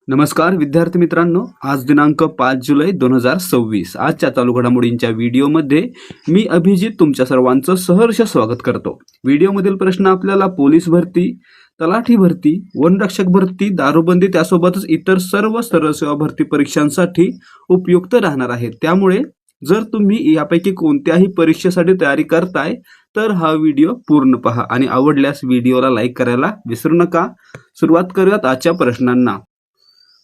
नमस्कार विद्यार्थी मित्रांनो, आज दिनांक 5 जुलै 2026 आजच्या चालू घडामोडींच्या व्हिडिओमध्ये मी अभिजित तुमच्या सर्वांचं सहर्ष स्वागत करतो। व्हिडिओमधील प्रश्न आपल्याला पोलीस भरती, तलाठी भरती, वनरक्षक भरती, दारूबंदी त्यासोबतच इतर सर्व सरळ सेवा भरती परीक्षांसाठी उपयुक्त राहणार आहेत। त्यामुळे जर तुम्ही यापैकी कोणत्याही परीक्षेसाठी तयारी करताय तर हा व्हिडिओ पूर्ण पहा आणि आवडल्यास व्हिडिओला लाईक करायला विसरू नका। सुरुवात करूयात आजच्या प्रश्नांना।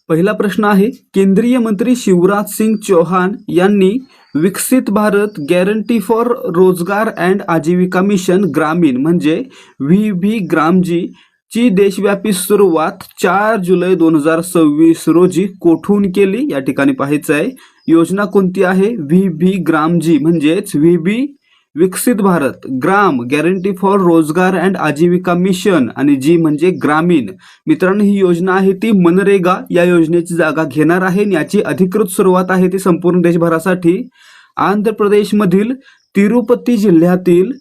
पहिला प्रश्न आहे, केंद्रीय मंत्री शिवराज सिंग चौहान यांनी विकसित भारत गॅरंटी फॉर रोजगार अँड आजीविका मिशन ग्रामीण म्हणजे व्ही ग्रामजी ची देशव्यापी सुरुवात 4 जुलै 2026 रोजी कोठून केली? या ठिकाणी पाहायचं आहे योजना कोणती आहे? व्ही ग्रामजी म्हणजेच व्ही विकसित भारत, ग्राम गॅरंटी फॉर रोजगार अँड आजीविका मिशन आणि जी म्हणजे ग्रामीण। मित्रांनो, ही योजना आहे ती मनरेगा या योजनेची जागा घेणार आहे। याची अधिकृत सुरुवात आहे ती संपूर्ण देशभरासाठी आंध्र प्रदेशमधील तिरुपती जिल्ह्यातील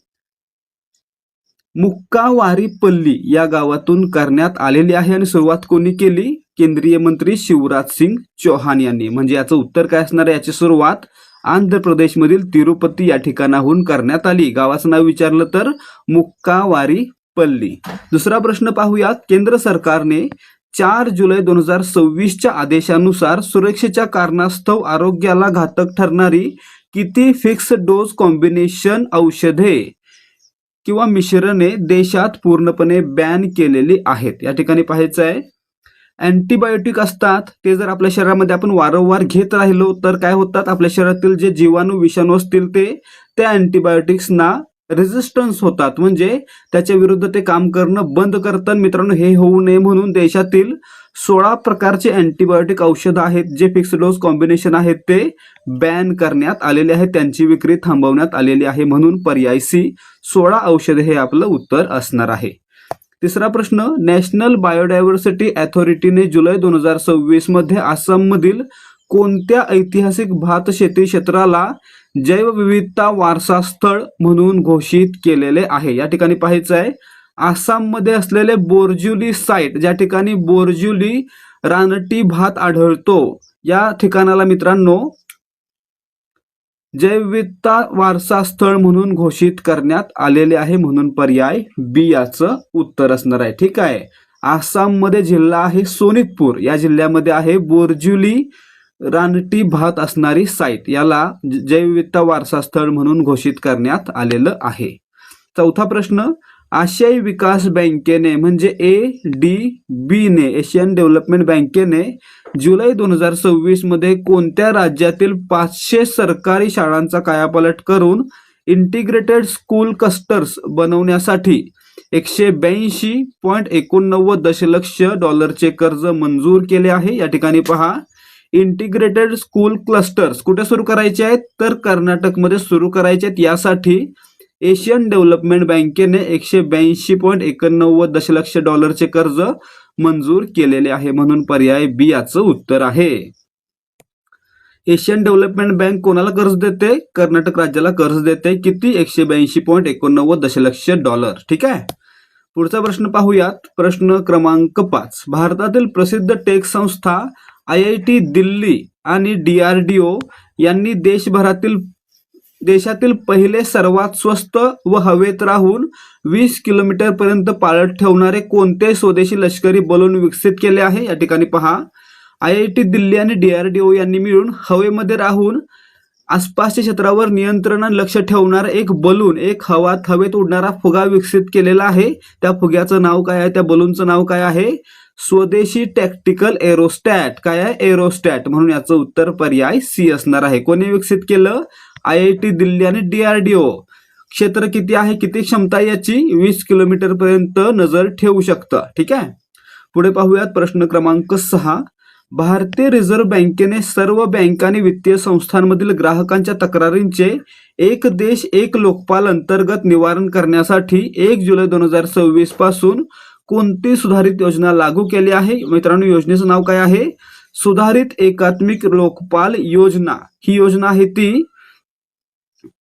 मुक्कावारीपल्ली या गावातून करण्यात आलेली आहे आणि सुरुवात कोणी केली? केंद्रीय मंत्री शिवराज सिंग चौहान यांनी। म्हणजे याचं उत्तर काय असणार आहे? याची सुरुवात आंध्र प्रदेशमधील तिरुपती या ठिकाणाहून करण्यात आली। गावाचं नाव विचारलं तर मुक्कावारीपल्ली। दुसरा प्रश्न पाहूयात, केंद्र सरकारने 4 जुलै 2026च्या आदेशानुसार सुरक्षेच्या कारणास्तव आरोग्याला घातक ठरणारी किती फिक्स डोस कॉम्बिनेशन औषधे किंवा मिश्रणे देशात पूर्णपणे बॅन केलेली आहेत? या ठिकाणी पाहायचं आहे अँटीबायोटिक असतात ते जर आपल्या शरीरामध्ये आपण वारंवार घेत राहिलो तर काय होतात? आपल्या शरीरातील जे जीवाणू विषाणू असतील ते त्या अँटीबायोटिक्सना रेजिस्टन्स होतात, म्हणजे त्याच्या विरुद्ध ते काम करणं बंद करतात। मित्रांनो, हे होऊ नये म्हणून देशातील 16 प्रकारचे अँटीबायोटिक औषधं आहेत जे फिक्स डोस कॉम्बिनेशन आहेत ते बॅन करण्यात आलेले आहेत, त्यांची विक्री थांबवण्यात आलेली आहे। म्हणून पर्याय सी 16 औषधे हे आपलं उत्तर असणार आहे। तिसरा प्रश्न, नॅशनल बायोडायव्हर्सिटी अथॉरिटीने जुलै 2026 मध्ये आसाममधील कोणत्या ऐतिहासिक भात शेती क्षेत्राला जैवविविधता वारसा स्थळ म्हणून घोषित केलेले आहे? या ठिकाणी पाहायचं आहे आसाममध्ये असलेले बोरजुली साइट, ज्या ठिकाणी बोरजुली रानटी भात आढळतो या ठिकाणाला मित्रांनो जैवविविधता वारसा स्थळ म्हणून घोषित करण्यात आलेले आहे। म्हणून पर्याय बी याचं उत्तर असणार आहे। ठीक आहे, आसाममध्ये जिल्हा आहे सोनितपूर, या जिल्ह्यामध्ये आहे बोरजुली रानटी भात असणारी साइट, याला जैवविविधता वारसा स्थळ म्हणून घोषित करण्यात आलेलं आहे। चौथा प्रश्न, आशियाई विकास बँकेने म्हणजे ADB ने, एशियन डेव्हलपमेंट बँकेने जुलै 2026 मध्ये कोणत्या राज्यातील 500 सरकारी शाळांचा कायापालट करून इंटिग्रेटेड स्कूल क्लस्टर्स बनवण्यासाठी 182.89 दशलक्ष डॉलरचे कर्ज मंजूर केले आहे? या ठिकाणी पहा, इंटिग्रेटेड स्कूल क्लस्टर्स कुठे सुरू करायचे आहेत? तर कर्नाटकमध्ये सुरू करायचे आहेत। यासाठी एशियन डेव्हलपमेंट बँकेने 182.89 दशलक्ष डॉलरचे कर्ज मंजूर केलेले आहे। म्हणून पर्याय बी याचं उत्तर आहे। एशियन डेव्हलपमेंट बँक कोणाला कर्ज देते? कर्नाटक राज्याला कर्ज देते। किती? 182.89 दशलक्ष डॉलर। ठीक आहे, पुढचा प्रश्न पाहूयात, प्रश्न क्रमांक 5, भारतातील प्रसिद्ध टेक संस्था IIT दिल्ली आणि DRDO यांनी देशातील पहिले सर्वात स्वस्त व हवेत राहून 20 किलोमीटर पर्यंत पाळत ठेवणारे कोणते स्वदेशी लष्करी बलून विकसित केले आहे? या ठिकाणी पहा, IIT दिल्ली आणि DRDO यांनी मिळून हवेमध्ये राहून आसपासच्या क्षेत्रावर नियंत्रण आणि लक्ष ठेवणारा एक बलून, एक हवेत उडणारा फुगा विकसित केलेला आहे। त्या फुग्याचं नाव काय आहे? त्या बलूनचं नाव काय आहे? स्वदेशी टॅक्टिकल एरोस्टॅट। काय आहे? एरोस्टॅट। म्हणून याचं उत्तर पर्याय सी असणार आहे। कोणी विकसित केलं? IIT दिल्ली आणि DRDO। क्षेत्र किती आहे? किती क्षमता आहे याची? 20 किलोमीटर पर्यंत नजर ठेवू शकतं। ठीक आहे, पुढे पाहूयात, प्रश्न क्रमांक 6, भारतीय रिझर्व्ह बँकेने सर्व बँक आणि वित्तीय संस्थांमधील ग्राहकांच्या तक्रारींचे एक देश एक लोकपाल अंतर्गत निवारण करण्यासाठी 1 जुलै 2026 पासून कोणती सुधारित योजना लागू केली आहे? मित्रांनो, योजनेचं नाव काय आहे? सुधारित एकात्मिक लोकपाल योजना। ही योजना आहे ती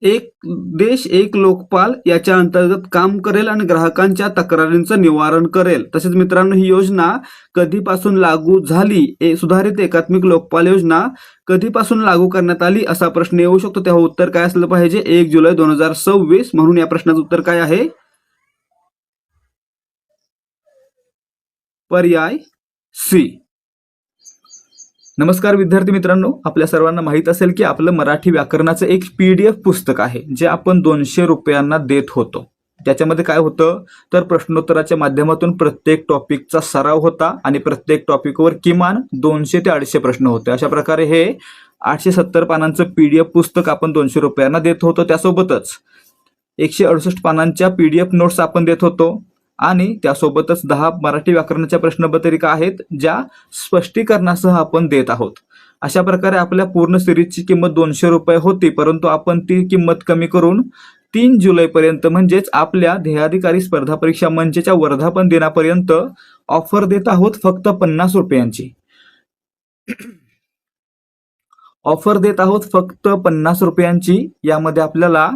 एक देश एक लोकपाल याच्या अंतर्गत काम करेल आणि ग्राहकांच्या तक्रारींचं निवारण करेल. तसेच मित्रांनो, ही योजना कधीपासून लागू झाली? सुधारित एकात्मिक लोकपाल योजना कधीपासून लागू करण्यात आली असा प्रश्न येऊ शकतो. तेव्हा उत्तर काय असलं पाहिजे? 1 जुलै 2026. म्हणून या प्रश्नाचं उत्तर काय आहे? पर्याय सी. नमस्कार विद्यार्थी मित्रांनो, आपल्या सर्वांना माहित असेल की आपलं मराठी व्याकरणाचं एक PDF पुस्तक आहे जे आपण 200 रुपयांना देत होतो. त्याच्यामध्ये काय होतं तर प्रश्नोत्तराच्या माध्यमातून प्रत्येक टॉपिकचा सराव होता आणि प्रत्येक टॉपिकवर किमान 200 ते 250 प्रश्न होते. अशा प्रकारे हे 870 पानांचं PDF पुस्तक आपण 200 रुपयांना देत होतो. त्यासोबतच 168 पानांच्या PDF नोट्स आपण देत होतो आणि त्यासोबतच 10 मराठी व्याकरणाच्या प्रश्नपत्रिका आहेत ज्या स्पष्टीकरणासह आपण देत आहोत. अशा प्रकारे आपल्या पूर्ण सिरीजची किंमत 200 रुपये होती, परंतु आपण ती किंमत कमी करून 3 जुलैपर्यंत म्हणजेच आपल्या ध्येयाधिकारी स्पर्धा परीक्षा मंचच्या वर्धापन दिनापर्यंत ऑफर देत आहोत फक्त 50 रुपयांची. ऑफर देत आहोत फक्त 50 रुपयांची. यामध्ये आपल्याला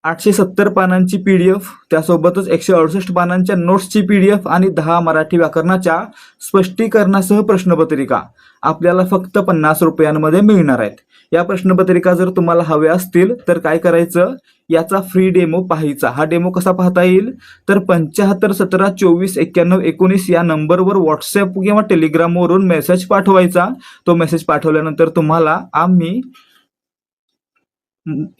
870 पानांची PDF, त्यासोबतच 168 पानांच्या नोट्सची PDF आणि 10 मराठी व्याकरणाच्या स्पष्टीकरणासह प्रश्नपत्रिका आपल्याला फक्त 50 रुपयांमध्ये मिळणार आहेत. या प्रश्नपत्रिका जर तुम्हाला हव्या असतील तर काय करायचं? याचा फ्री डेमो पाहायचा. हा डेमो कसा पाहता येईल? तर 75 17 24 91 19 या नंबरवर व्हॉट्सअप किंवा टेलिग्रामवरून मेसेज पाठवायचा. तो मेसेज पाठवल्यानंतर तुम्हाला आम्ही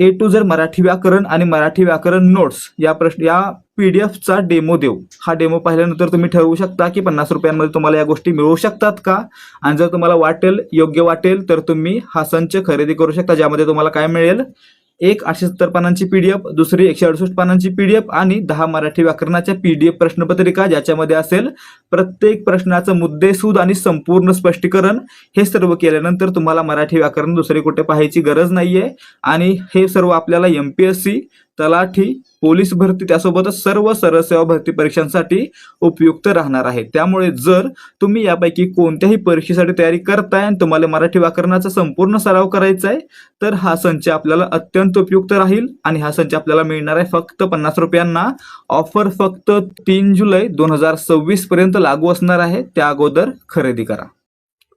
A to Z मराठी व्याकरण आणि मराठी व्याकरण नोट्स या PDFचा डेमो देऊ. हा डेमो पाहिल्यानंतर तुम्ही ठरवू शकता की 50 रुपयांमध्ये तुम्हाला या गोष्टी मिळू शकतात का, आणि जर तुम्हाला योग्य वाटेल तर तुम्ही हा संच खरेदी करू शकता, ज्यामध्ये तुम्हाला काय मिळेल? एक 870 पानांची PDF, दुसरी 168 पानांची PDF आणि 10 मराठी व्याकरणाच्या PDF प्रश्नपत्रिका, ज्याच्यामध्ये असेल प्रत्येक प्रश्नाचं मुद्देसूद आणि संपूर्ण स्पष्टीकरण. हे सर्व केल्यानंतर तुम्हाला मराठी व्याकरण दुसरे कुठे पाहायची गरज नाहीये आणि हे सर्व आपल्याला MPSC, तलाठी, पोलीस भरती, त्यासोबतच सर्व सरसेवा भरती परीक्षांसाठी उपयुक्त राहणार आहे. त्यामुळे जर तुम्ही यापैकी कोणत्याही परीक्षेसाठी तयारी करताय आणि तुम्हाला मराठी व्याकरणाचा संपूर्ण सराव करायचा आहे तर हा संच आपल्याला अत्यंत उपयुक्त राहील आणि हा संच आपल्याला मिळणार आहे फक्त 50 रुपयांना. ऑफर फक्त 3 जुलै 2026 पर्यंत लागू असणार आहे. त्या अगोदर खरेदी करा.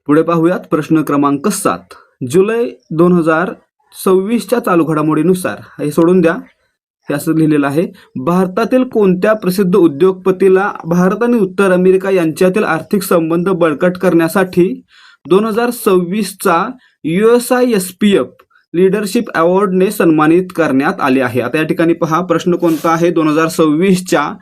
पुढे पाहूयात प्रश्न क्रमांक 7. जुलै 2026च्या चालू घडामोडीनुसार, हे सोडून द्या, हे असं लिहिलेलं आहे. भारतातील कोणत्या प्रसिद्ध उद्योगपतीला भारत आणि उत्तर अमेरिका यांच्यातील आर्थिक संबंध बळकट करण्यासाठी 2026चा USISPF लीडरशिप अवॉर्डने सन्मानित करण्यात आले आहे? आता या ठिकाणी पहा, प्रश्न कोणता आहे? 2026च्या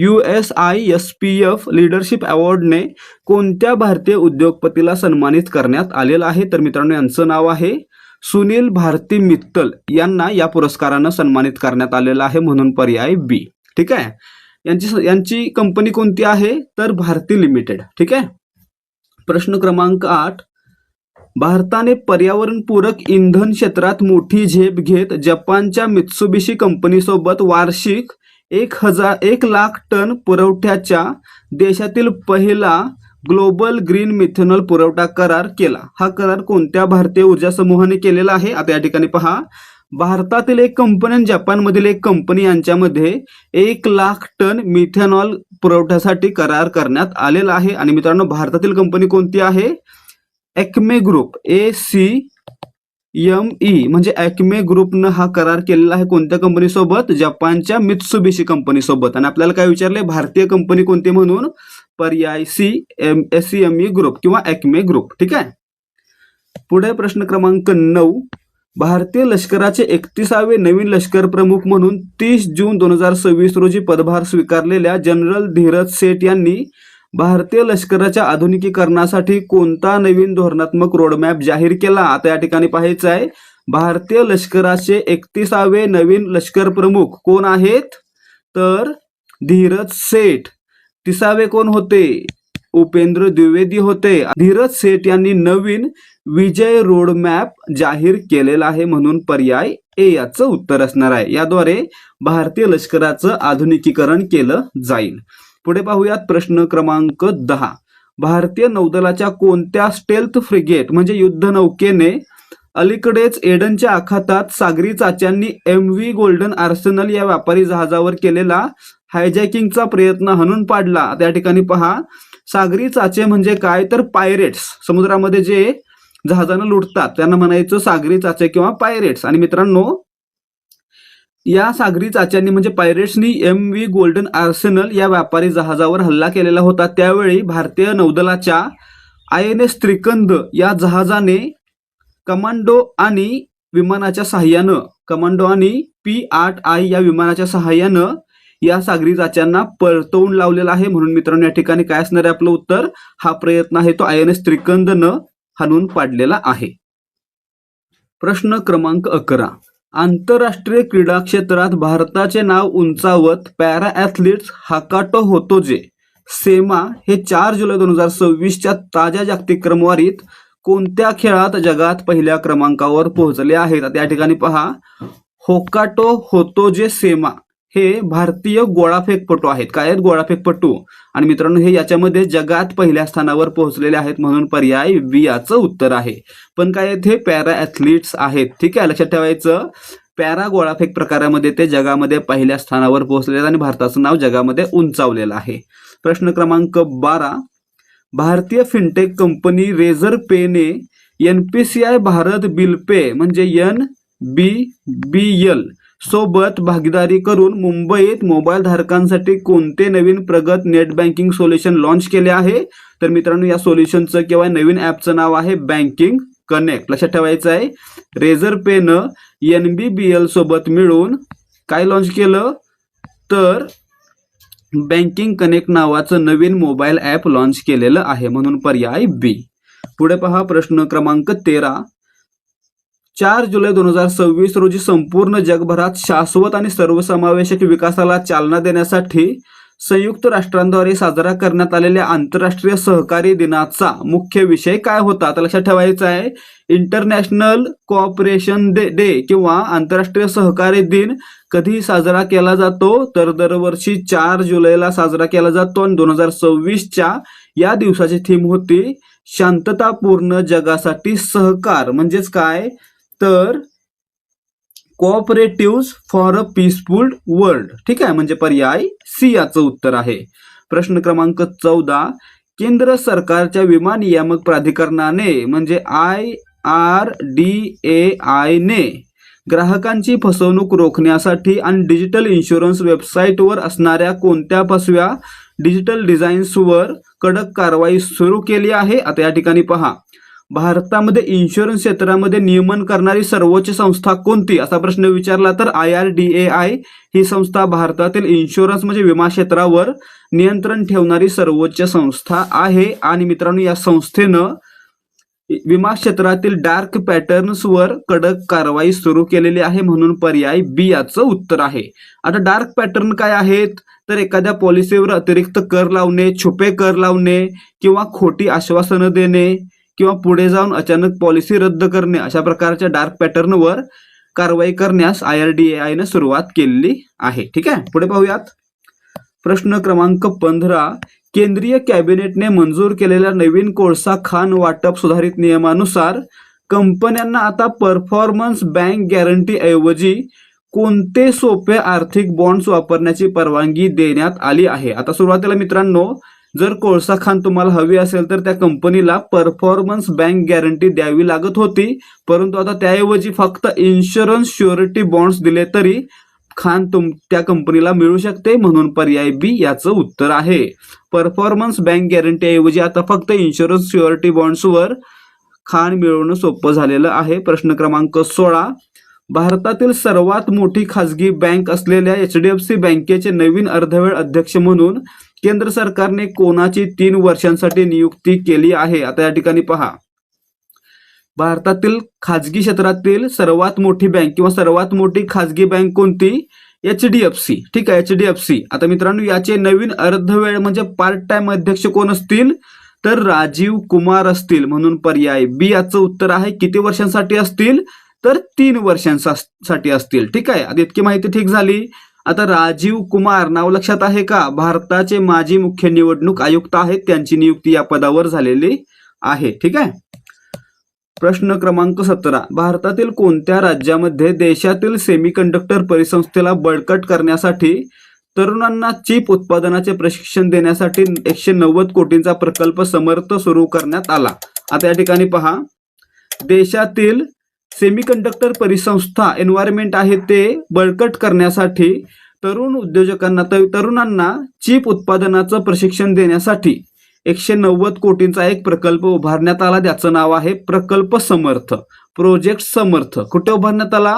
USISPF लीडरशिप अवॉर्डने कोणत्या भारतीय उद्योगपतीला सन्मानित करण्यात आलेलं आहे? तर मित्रांनो, यांचं नाव आहे सुनील भारती मित्तल. यांना या पुरस्कारानं सन्मानित करण्यात आलेलं आहे, म्हणून पर्याय B. ठीक आहे. यांची कंपनी कोणती आहे? तर भारती लिमिटेड. ठीक आहे. प्रश्न क्रमांक 8. भारताने पर्यावरणपूरक इंधन क्षेत्रात मोठी झेप घेत जपानच्या मित्सुबिशी कंपनीसोबत वार्षिक 1 लाख टन पुरवठ्याच्या देशातील पहिला ग्लोबल ग्रीन मिथेनॉल पुरवठा करार केला. हा करार कोणत्या भारतीय ऊर्जा समूहाने केलेला आहे? आता या ठिकाणी पहा, भारतातील एक कंपनी आणि जपानमधील एक कंपनी यांच्यामध्ये 1 लाख टन मिथेनॉल पुरवठ्यासाठी करार करण्यात आलेला आहे. आणि मित्रांनो, भारतातील कंपनी कोणती आहे? ॲक्मे ग्रुप, ACME, म्हणजे ॲक्मे ग्रुपनं हा करार केलेला आहे. कोणत्या कंपनीसोबत? जपानच्या मित्सुबिशी कंपनीसोबत. आणि आपल्याला काय विचारले? भारतीय कंपनी कोणती म्हणून? पर्याय C, SCME ग्रुप किंवा ॲक्मे ग्रुप. ठीक आहे. पुढे प्रश्न क्रमांक 9. भारतीय लष्कराचे 31वे नवीन लष्कर प्रमुख म्हणून 30 जून 2026 रोजी पदभार स्वीकारलेल्या जनरल धीरज सेठ यांनी भारतीय लष्कराच्या आधुनिकीकरणासाठी कोणता नवीन धोरणात्मक रोडमॅप जाहीर केला? आता या ठिकाणी पाहायचं आहे, भारतीय लष्कराचे 31वे नवीन लष्कर प्रमुख कोण आहेत? तर धीरज सेठ. 30वे कोण होते? उपेंद्र द्विवेदी होते. धीरज सेठ यांनी नवीन विजय रोडमॅप जाहीर केलेला आहे, म्हणून पर्याय A याचं उत्तर असणार आहे. याद्वारे भारतीय लष्कराचं आधुनिकीकरण केलं जाईल. पुढे पाहूयात प्रश्न क्रमांक 10. भारतीय नौदलाच्या कोणत्या स्टेल्थ फ्रिगेट म्हणजे युद्ध नौकेने अलीकडेच एडनच्या आखातात सागरी चाच्यांनी MV गोल्डन आर्सेनल या व्यापारी जहाजावर केलेला हायजॅकिंगचा प्रयत्न हाणून पाडला. त्या ठिकाणी पहा, सागरी चाचे म्हणजे काय तर पायरेट्स, समुद्रामध्ये जे जहाजानं लुटतात त्यांना म्हणायचं सागरी चाचे किंवा पायरेट्स. आणि मित्रांनो, या सागरी चाच्यांनी म्हणजे पायरेट्सनी MV गोल्डन आर्सेनल या व्यापारी जहाजावर हल्ला केलेला होता. त्यावेळी भारतीय नौदलाच्या INS त्रिकंद या जहाजाने कमांडो आणि P8I या विमानाच्या सहाय्यानं या सागरी चाच्यांना परतवून लावलेला आहे. म्हणून मित्रांनो, या ठिकाणी काय असणार आहे आपलं उत्तर? हा प्रयत्न आहे तो INS त्रिकंदनं हाणून पाडलेला आहे. प्रश्न क्रमांक 11. आंतरराष्ट्रीय क्रीडा क्षेत्रात भारताचे नाव उंचावत पॅरा ॲथलीट्स हाकाटो होतोजे सेमा हे 4 जुलै 2026च्या ताज्या जागतिक क्रमवारीत कोणत्या खेळात जगात पहिल्या क्रमांकावर पोहोचले आहेत? त्या ठिकाणी पहा, होकाटो होतोजे सेमा हे भारतीय गोळाफेकपटू आहेत. काय आहेत? गोळाफेकपटू. आणि मित्रांनो, हे याच्यामध्ये जगात पहिल्या स्थानावर पोहोचलेले आहेत. म्हणून पर्याय बी याचं उत्तर आहे. पण काय आहेत? हे पॅरा ॲथलीट्स आहेत. ठीक आहे, लक्षात ठेवायचं. पॅरा गोळाफेक प्रकारामध्ये ते जगामध्ये पहिल्या स्थानावर पोहोचलेले आहेत आणि भारताचं नाव जगामध्ये उंचावलेलं आहे. प्रश्न क्रमांक 12. भारतीय फिनटेक कंपनी रेझर पेने NPCI भारत बिल पे म्हणजे NBBL सोबत भागीदारी करून मुंबईत मोबाईल धारकांसाठी कोणते नवीन प्रगत नेट बँकिंग सोल्युशन लॉन्च केले आहे? तर मित्रांनो, या सोल्युशनचं किंवा नवीन ॲपचं नाव आहे बँकिंग कनेक्ट. लक्षात ठेवायचं आहे, रेझर पेनं NBBL सोबत मिळून काय लॉन्च केलं? तर बँकिंग कनेक्ट नावाचं नवीन मोबाईल ॲप लॉन्च केलेलं आहे. म्हणून पर्याय बी. पुढे पहा, प्रश्न क्रमांक 13. 4 जुलै 2026 रोजी संपूर्ण जगभरात शाश्वत आणि सर्वसमावेशक विकासाला चालना देण्यासाठी संयुक्त राष्ट्रांद्वारे साजरा करण्यात आलेल्या आंतरराष्ट्रीय सहकारी दिनाचा मुख्य विषय काय होता? तर लक्षात ठेवायचं आहे, इंटरनॅशनल कोऑपरेशन डे किंवा आंतरराष्ट्रीय सहकारी दिन कधी साजरा केला जातो? तर दरवर्षी 4 जुलैला साजरा केला जातो. आणि 2026च्या या दिवसाची थीम होती शांततापूर्ण जगासाठी सहकार. म्हणजेच काय? तर cooperative for a peaceful world. ठीक आहे, म्हणजे पर्याय सी याचं उत्तर आहे. प्रश्न क्रमांक 14. केंद्र सरकारच्या विमा नियामक प्राधिकरणाने म्हणजे IRDAI ने ग्राहकांची फसवणूक रोखण्यासाठी आणि डिजिटल इन्शुरन्स वेबसाईटवर असणाऱ्या कोणत्या फसव्या डिजिटल डिझाईन्सवर कडक कारवाई सुरू केली आहे? आता या ठिकाणी पहा, भारतामध्ये इन्शुरन्स क्षेत्रामध्ये नियमन करणारी सर्वोच्च संस्था कोणती असा प्रश्न विचारला तर IRDAI ही संस्था भारतातील इन्शुरन्स म्हणजे विमा क्षेत्रावर नियंत्रण ठेवणारी सर्वोच्च संस्था आहे. आणि मित्रांनो, या संस्थेनं विमा क्षेत्रातील डार्क पॅटर्न्सवर कडक कारवाई सुरू केलेली आहे. म्हणून पर्याय बी याचं उत्तर आहे. आता डार्क पॅटर्न काय आहेत? तर एखाद्या पॉलिसीवर अतिरिक्त कर लावणे, छुपे कर लावणे किंवा खोटी आश्वासनं देणे किंवा पुढे जाऊन अचानक पॉलिसी रद्द करणे, अशा प्रकारच्या डार्क पॅटर्नवर कारवाई करण्यास IRDAI ने सुरुवात केलेली आहे. ठीक आहे, पुढे पाहूयात. प्रश्न क्रमांक 15. केंद्रीय कॅबिनेटने मंजूर केलेल्या नवीन कोळसा खाण वाटप सुधारित नियमानुसार कंपन्यांना आता परफॉर्मन्स बँक गॅरंटी ऐवजी कोणते सोपे आर्थिक बॉन्ड्स वापरण्याची परवानगी देण्यात आली आहे? आता सुरुवातीला मित्रांनो, जर कोळसा खाण तुम्हाला हवी असेल तर त्या कंपनीला परफॉर्मन्स बँक गॅरंटी द्यावी लागत होती, परंतु आता त्याऐवजी फक्त इन्शुरन्स श्युरिटी बॉन्ड्स दिले तरी खाण त्या कंपनीला मिळू शकते. म्हणून पर्याय बी याचं उत्तर आहे. परफॉर्मन्स बँक गॅरंटी ऐवजी आता फक्त इन्शुरन्स श्युरिटी बॉन्ड्सवर खाण मिळवणं सोपं झालेलं आहे. प्रश्न क्रमांक 16. भारतातील सर्वात मोठी खासगी बँक असलेल्या HDFC बँकेचे नवीन अर्धवेळ अध्यक्ष म्हणून केंद्र सरकारने कोणाची 3 वर्षांसाठी नियुक्ती केली आहे? आता या ठिकाणी पहा, भारतातील खाजगी क्षेत्रातील सर्वात मोठी बँक किंवा सर्वात मोठी खाजगी बँक कोणती? HDFC. ठीक आहे, HDFC. आता मित्रांनो, याचे नवीन अर्धवेळ म्हणजे पार्ट टाइम अध्यक्ष कोण असतील? तर राजीव कुमार असतील. म्हणून पर्याय बी याचं उत्तर आहे. किती वर्षांसाठी असतील? तर 3 वर्षांसाठी असतील. ठीक आहे, आता इतकी माहिती ठीक झाली. आता राजीव कुमार नाव लक्षात आहे का? भारताचे माजी मुख्य निवडणूक आयुक्त आहेत, त्यांची नियुक्ती या पदावर झालेली आहे. ठीक आहे, प्रश्न क्रमांक 17. भारतातील कोणत्या राज्यामध्ये देशातील सेमीकंडक्टर परिसंस्थेला बळकट करण्यासाठी तरुणांना चिप उत्पादनाचे प्रशिक्षण देण्यासाठी 190 कोटींचा प्रकल्प समर्थ सुरू करण्यात आला? आता या ठिकाणी पहा, देशातील सेमीकंडक्टर परिसंस्था एन्व्हायरमेंट आहे ते बळकट करण्यासाठी तरुण उद्योजकांना तरुणांना चिप उत्पादनाचं प्रशिक्षण देण्यासाठी 190 कोटींचा एक प्रकल्प उभारण्यात आला. त्याचं नाव आहे प्रकल्प समर्थ, प्रोजेक्ट समर्थ. कुठे उभारण्यात आला?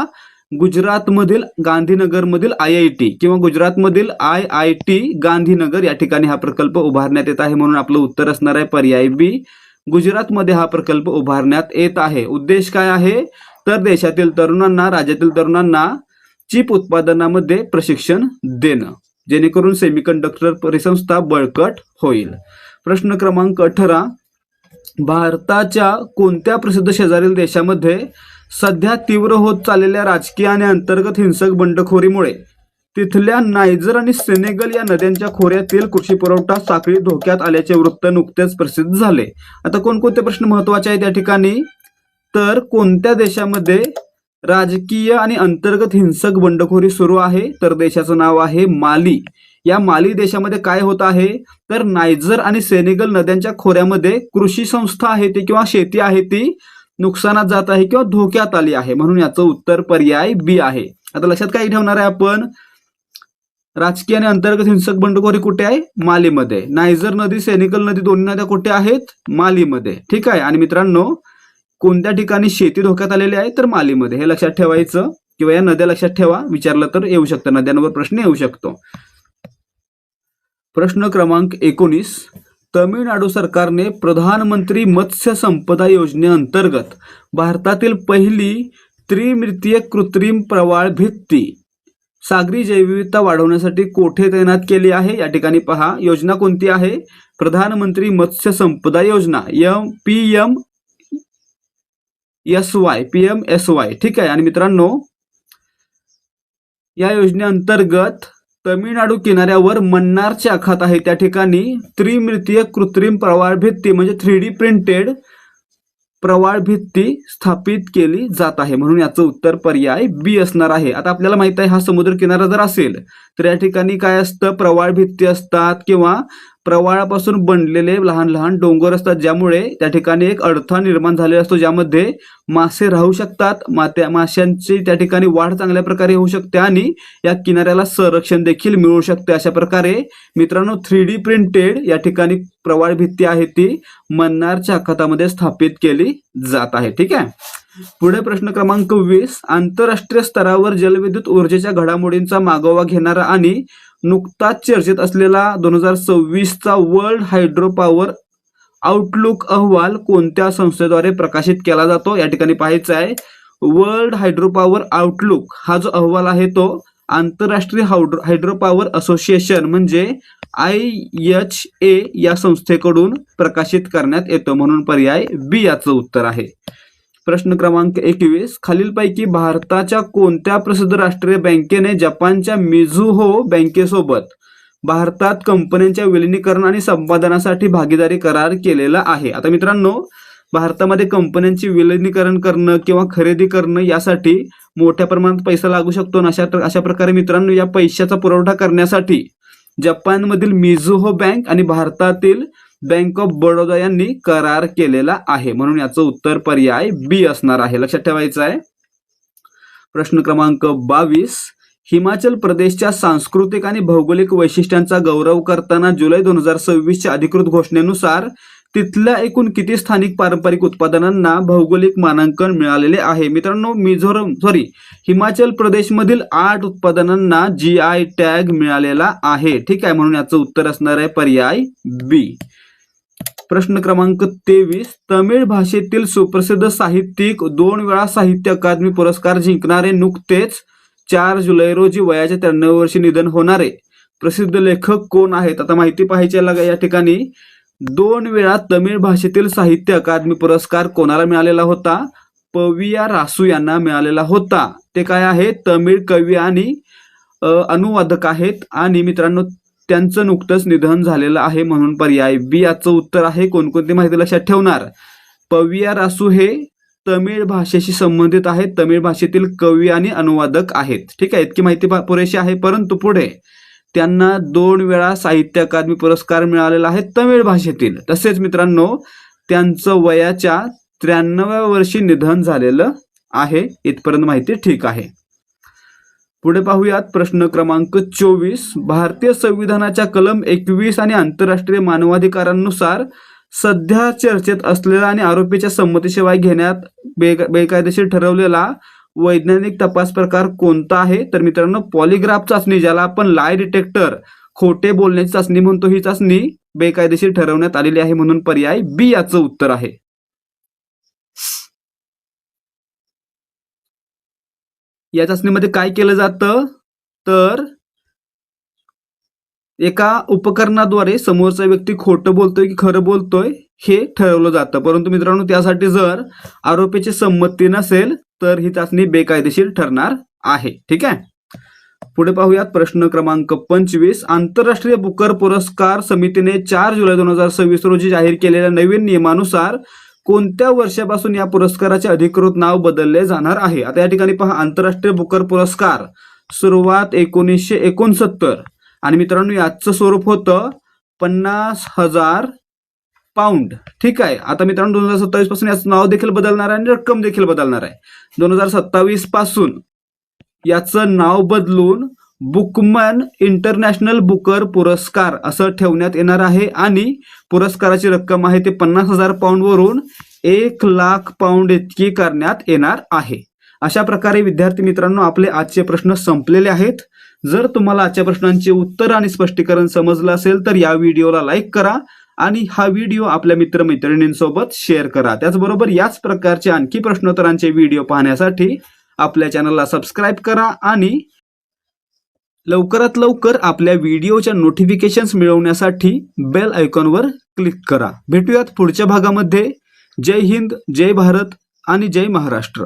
गुजरातमधील गांधीनगरमधील IIT किंवा गुजरातमधील IIT गांधीनगर या ठिकाणी हा प्रकल्प उभारण्यात येत आहे. म्हणून आपलं उत्तर असणार आहे पर्याय बी. गुजरातमध्ये हा प्रकल्प उभारण्यात येत आहे. उद्देश काय आहे? तर देशातील तरुणांना, राज्यातील तरुणांना चिप उत्पादनामध्ये प्रशिक्षण देणं, जेणेकरून सेमीकंडक्टर परिसंस्था बळकट होईल. प्रश्न क्रमांक 18. भारताच्या कोणत्या प्रसिद्ध शेजारील देशामध्ये सध्या तीव्र होत चाललेल्या राजकीय आणि अंतर्गत हिंसक बंडखोरीमुळे तिथल्या नायजर आणि सेनेगल या नद्यांच्या खोऱ्यातील कृषी पुरवठा साखळी धोक्यात आल्याचे वृत्त नुकतेच प्रसिद्ध झाले? आता कोणकोणते प्रश्न महत्वाचे आहेत या ठिकाणी? तर कोणत्या देशामध्ये राजकीय आणि अंतर्गत हिंसक बंडखोरी सुरू आहे? तर देशाचं नाव आहे माली. या माली देशामध्ये काय होत आहे? तर नायजर आणि सेनेगल नद्यांच्या खोऱ्यामध्ये कृषी संस्था आहे ती किंवा शेती आहे ती नुकसानात जात आहे किंवा धोक्यात आली आहे. म्हणून याचं उत्तर पर्याय बी आहे. आता लक्षात काय ठेवणार आहे आपण? राजकीय आणि अंतर्गत हिंसक बंडखोरी कुठे आहे? मालीमध्ये. नायजर नदी, सेनेगल नदी दोन्ही नद्या कुठे आहेत? मालीमध्ये. ठीक आहे. आणि मित्रांनो, कोणत्या ठिकाणी शेती धोक्यात आलेली आहे? तर मालीमध्ये. हे लक्षात ठेवायचं किंवा या नद्या लक्षात ठेवा, विचारलं तर येऊ शकतं, नद्यांवर प्रश्न येऊ शकतो. प्रश्न क्रमांक 19. तमिळनाडू सरकारने प्रधानमंत्री मत्स्य संपदा योजनेअंतर्गत भारतातील पहिली त्रिमितीय कृत्रिम प्रवाळ भित्ती सागरी जैवविविधता वाढवण्यासाठी कोठे तैनात केली आहे? या ठिकाणी पहा, योजना कोणती आहे? प्रधानमंत्री मत्स्य संपदा योजना, PMSY. ठीक आहे. आणि मित्रांनो, या योजनेअंतर्गत तमिळनाडू किनाऱ्यावर मन्नारच्या आखात आहे त्या ठिकाणी त्रिमितीय कृत्रिम प्रवाळ भित्ती म्हणजे 3D प्रिंटेड प्रवाळ भित्ती स्थापित केली जात आहे. म्हणून याचं उत्तर पर्याय बी असणार आहे. आता आपल्याला माहित आहे, हा समुद्र किनारा जर असेल तर या ठिकाणी काय असतं? प्रवाळ भित्ती असतात किंवा प्रवाळापासून बनलेले लहान लहान डोंगर असतात, ज्यामुळे त्या ठिकाणी एक अडथळा निर्माण झालेला असतो, ज्यामध्ये मासे राहू शकतात. माशांची त्या ठिकाणी वाढ चांगल्या प्रकारे होऊ शकते आणि या किनाऱ्याला संरक्षण देखील मिळू शकते. अशा प्रकारे मित्रांनो 3D प्रिंटेड या ठिकाणी प्रवाळ भित्ती आहे ती मन्नारच्या आखातामध्ये स्थापित केली जात आहे. ठीक आहे. पुढे प्रश्न क्रमांक 20. आंतरराष्ट्रीय स्तरावर जलविद्युत ऊर्जेच्या घडामोडींचा मागोवा घेणारा आणि नुकताच चर्चेत असलेला 2026चा वर्ल्ड हायड्रो पॉवर आउटलुक अहवाल कोणत्या संस्थेद्वारे प्रकाशित केला जातो? या ठिकाणी पाहायचं आहे, वर्ल्ड हायड्रो पॉवर आउटलुक हा जो अहवाल आहे तो आंतरराष्ट्रीय हायड्रो पॉवर असोसिएशन म्हणजे IHA या संस्थेकडून प्रकाशित करण्यात येतो. म्हणून पर्याय बी याचं उत्तर आहे. प्रश्न क्रमांक 21. खालीलपैकी भारताच्या कोणत्या प्रसिद्ध राष्ट्रीय बँकेने जपानच्या मिझुहो बँकेसोबत भारतात कंपन्यांच्या विलिनीकरण आणि संपादनासाठी भागीदारी करार केलेला आहे? आता मित्रांनो, भारतामध्ये कंपन्यांची विलिनीकरण करणं किंवा खरेदी करणं यासाठी मोठ्या प्रमाणात पैसा लागू शकतो. अशा प्रकारे मित्रांनो, या पैशाचा पुरवठा करण्यासाठी जपानमधील मिझुहो बँक आणि भारतातील बँक ऑफ बडोदा यांनी करार केलेला आहे. म्हणून याचं उत्तर पर्याय बी असणार आहे. लक्षात ठेवायचं आहे. प्रश्न क्रमांक 22. हिमाचल प्रदेशच्या सांस्कृतिक आणि भौगोलिक वैशिष्ट्यांचा गौरव करताना जुलै 2026च्या अधिकृत घोषणेनुसार तिथल्या एकूण किती स्थानिक पारंपरिक उत्पादनांना भौगोलिक मानांकन मिळालेले आहे? मित्रांनो, हिमाचल प्रदेशमधील 8 उत्पादनांना GI टॅग मिळालेला आहे. ठीक आहे. म्हणून याचं उत्तर असणार आहे पर्याय बी. प्रश्न क्रमांक 23. तमिळ भाषेतील सुप्रसिद्ध साहित्यिक 2 वेळा साहित्य अकादमी पुरस्कार जिंकणारे, नुकतेच 4 जुलै रोजी वयाच्या 93 वर्षी निधन होणारे प्रसिद्ध लेखक कोण आहेत? आता माहिती पाहायची या ठिकाणी 2 वेळा तमिळ भाषेतील साहित्य अकादमी पुरस्कार कोणाला मिळालेला होता? पविया रासू यांना मिळालेला होता. ते काय आहेत? तमिळ कवी आणि अनुवादक आहेत आणि मित्रांनो त्यांचं नुकतंच निधन झालेलं आहे. म्हणून पर्याय बी याचं उत्तर आहे. कोणकोणती माहिती लक्षात ठेवणार? पविया रासू हे तमिळ भाषेशी संबंधित आहेत, तमिळ भाषेतील कवी आणि अनुवादक आहेत. ठीक आहे, इतकी माहिती पुरेशी आहे. परंतु पुढे त्यांना 2 वेळा साहित्य अकादमी पुरस्कार मिळालेला आहे तमिळ भाषेतील. तसेच मित्रांनो त्यांचं वयाच्या 93व्या वर्षी निधन झालेलं आहे. इथपर्यंत माहिती ठीक आहे. पुढे पाहूयात प्रश्न क्रमांक 24. भारतीय संविधानाच्या कलम 21 आणि आंतरराष्ट्रीय मानवाधिकारांनुसार सध्या चर्चेत असलेला आणि आरोपीच्या संमतीशिवाय घेण्यात बेकायदेशीर ठरवलेला वैज्ञानिक तपास प्रकार कोणता आहे? तर मित्रांनो पॉलिग्राफ चाचणी, ज्याला आपण लाय डिटेक्टर खोटे बोलण्याची चाचणी म्हणतो, ही चाचणी बेकायदेशीर ठरवण्यात आलेली आहे, म्हणून पर्याय बी याचं उत्तर आहे. या चाचणीमध्ये काय केलं जातं तर एका उपकरणाद्वारे समोरचा व्यक्ती खोटं बोलतोय की खरं बोलतोय हे ठरवलं जातं. परंतु मित्रांनो त्यासाठी जर आरोपीची संमती नसेल तर ही चाचणी बेकायदेशीर ठरणार आहे. ठीक आहे. पुढे पाहूयात प्रश्न क्रमांक 25. आंतरराष्ट्रीय बुकर पुरस्कार समितीने 4 जुलै 2026 रोजी जाहीर केलेल्या नवीन नियमानुसार कोणत्या वर्षापासून या पुरस्काराचे अधिकृत नाव बदलले जाणार आहे? आता या ठिकाणी पहा, आंतरराष्ट्रीय बुकर पुरस्कार सुरुवात 1969 आणि मित्रांनो याचं स्वरूप होतं 50,000 पाऊंड. ठीक आहे. आता मित्रांनो 2027 पासून याचं नाव देखील बदलणार आहे आणि रक्कम देखील बदलणार आहे. 2027 पासून याचं नाव बदलून बुकमन इंटरनॅशनल बुकर पुरस्कार असं ठेवण्यात येणार आहे आणि पुरस्काराची रक्कम आहे ते 50,000 पाऊंड वरून 1,00,000 पाऊंड इतकी करण्यात येणार आहे. अशा प्रकारे विद्यार्थी मित्रांनो आपले आजचे प्रश्न संपलेले आहेत. जर तुम्हाला आजच्या प्रश्नांचे उत्तर आणि स्पष्टीकरण समजलं असेल तर या व्हिडिओला लाईक करा आणि हा व्हिडिओ आपल्या मित्रमैत्रिणींसोबत शेअर करा. त्याचबरोबर याच प्रकारचे आणखी प्रश्नोत्तरांचे व्हिडिओ पाहण्यासाठी आपल्या चॅनलला सबस्क्राईब करा आणि लवकरात लवकर आपल्या व्हिडिओच्या नोटिफिकेशन्स मिळवण्यासाठी बेल आयकॉनवर क्लिक करा. भेटूयात पुढच्या भागामध्ये. जय हिंद, जय भारत आणि जय महाराष्ट्र.